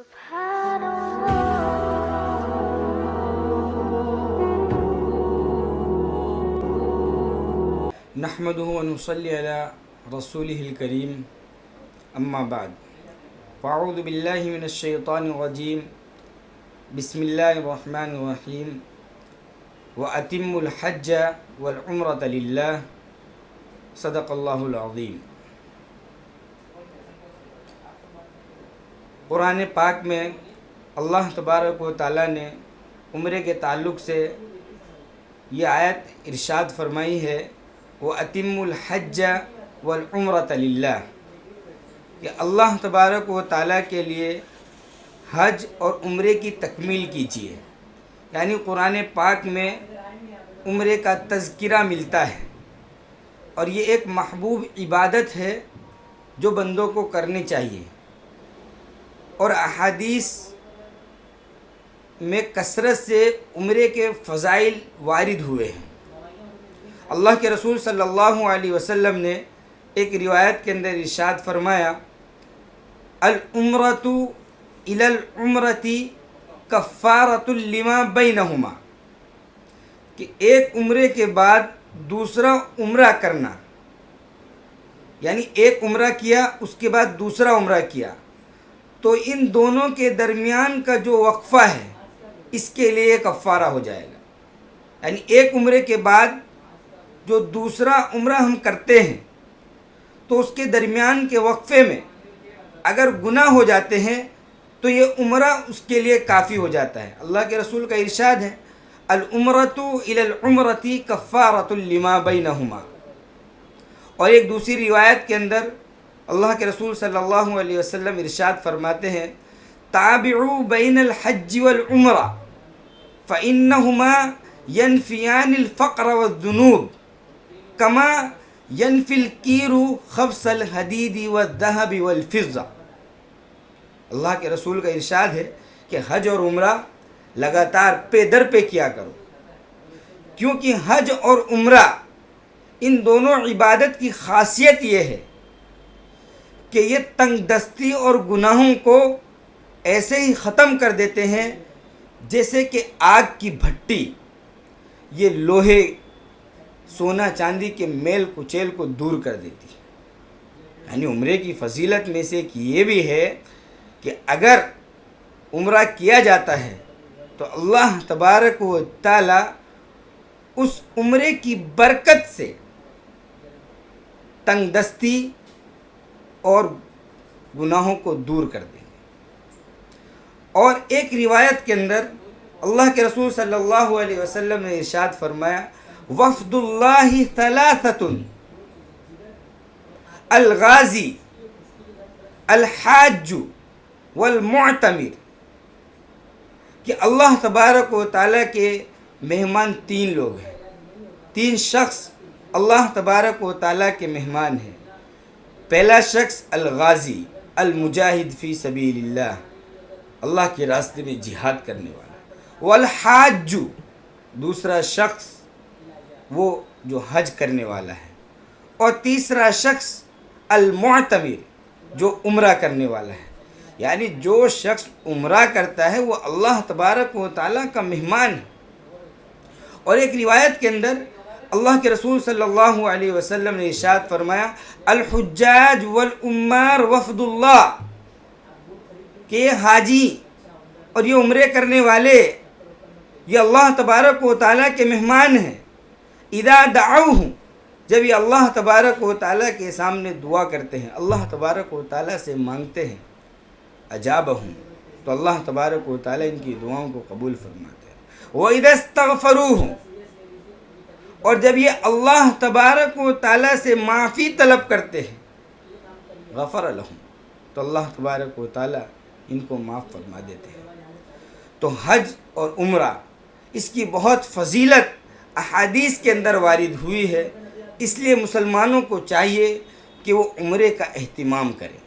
سبحان الله. نحمده ونصلي على رسوله الكريم اما بعد فاعوذ بالله من الشيطان الرجيم بسم الله الرحمن الرحيم واتموا الحج والعمرة لله صدق اللہ العظیم۔ قرآن پاک میں اللہ تبارک و تعالیٰ نے عمرے کے تعلق سے یہ آیت ارشاد فرمائی ہے وَأَتِمُّ الْحَجَّ وَالْعُمْرَةَ لِلَّهِ، کہ اللہ تبارک و تعالیٰ کے لیے حج اور عمرے کی تکمیل کیجیے۔ یعنی قرآن پاک میں عمرے کا تذکرہ ملتا ہے اور یہ ایک محبوب عبادت ہے جو بندوں کو کرنی چاہیے، اور احادیث میں کثرت سے عمرے کے فضائل وارد ہوئے ہیں۔ اللہ کے رسول صلی اللہ علیہ وسلم نے ایک روایت کے اندر ارشاد فرمایا العمرۃ الی العمرۃ کفارۃ لما بینہما، کہ ایک عمرے کے بعد دوسرا عمرہ کرنا، یعنی ایک عمرہ کیا اس کے بعد دوسرا عمرہ کیا تو ان دونوں کے درمیان کا جو وقفہ ہے اس کے لیے کفارہ ہو جائے گا۔ یعنی ایک عمرے کے بعد جو دوسرا عمرہ ہم کرتے ہیں تو اس کے درمیان کے وقفے میں اگر گناہ ہو جاتے ہیں تو یہ عمرہ اس کے لیے کافی ہو جاتا ہے۔ اللہ کے رسول کا ارشاد ہے العمرۃ الی العمرۃ کفارۃ لما بینہما۔ اور ایک دوسری روایت کے اندر اللہ کے رسول صلی اللہ علیہ وسلم ارشاد فرماتے ہیں تابعوا بین الحج والعمرہ فإنہما ینفیان الفقر والذنوب کما ینفی الکیر خبث الحدید والذہب والفضہ۔ اللہ کے رسول کا ارشاد ہے کہ حج اور عمرہ لگاتار پے در پہ کیا کرو، کیونکہ حج اور عمرہ ان دونوں عبادت کی خاصیت یہ ہے کہ یہ تنگ دستی اور گناہوں کو ایسے ہی ختم کر دیتے ہیں جیسے کہ آگ کی بھٹی یہ لوہے سونا چاندی کے میل کچیل کو دور کر دیتی ہے۔ یعنی عمرے کی فضیلت میں سے ایک یہ بھی ہے کہ اگر عمرہ کیا جاتا ہے تو اللہ تبارک و تعالی اس عمرے کی برکت سے تنگ دستی اور گناہوں کو دور کر دیں گے۔ اور ایک روایت کے اندر اللہ کے رسول صلی اللہ علیہ وسلم نے ارشاد فرمایا وفد اللہ ثلاثۃ الغازی الحاج والمعتمر، کہ اللہ تبارک و تعالیٰ کے مہمان تین لوگ ہیں، تین شخص اللہ تبارک و تعالیٰ کے مہمان ہیں۔ پہلا شخص الغازی المجاہد فی سبیل اللہ، اللہ کے راستے میں جہاد کرنے والا، والحاج دوسرا شخص وہ جو حج کرنے والا ہے، اور تیسرا شخص المعتمر جو عمرہ کرنے والا ہے۔ یعنی جو شخص عمرہ کرتا ہے وہ اللہ تبارک و تعالیٰ کا مہمان ہے۔ اور ایک روایت کے اندر اللہ کے رسول صلی اللہ علیہ وسلم نے ارشاد فرمایا الحجاج والعمار وفد اللہ، کہ یہ حاجی اور یہ عمرے کرنے والے یہ اللہ تبارک و تعالیٰ کے مہمان ہیں۔ اذا دعوہ، جب یہ اللہ تبارک و تعالیٰ کے سامنے دعا کرتے ہیں، اللہ تبارک و تعالیٰ سے مانگتے ہیں، اجابہم، تو اللہ تبارک و تعالیٰ ان کی دعاؤں کو قبول فرماتے ہیں۔ وَإِذَا اسْتَغْفَرُوهُ، اور جب یہ اللہ تبارک و تعالیٰ سے معافی طلب کرتے ہیں، غفر لہم، تو اللہ تبارک و تعالیٰ ان کو معاف فرما دیتے ہیں۔ تو حج اور عمرہ اس کی بہت فضیلت احادیث کے اندر وارد ہوئی ہے، اس لیے مسلمانوں کو چاہیے کہ وہ عمرے کا اہتمام کریں۔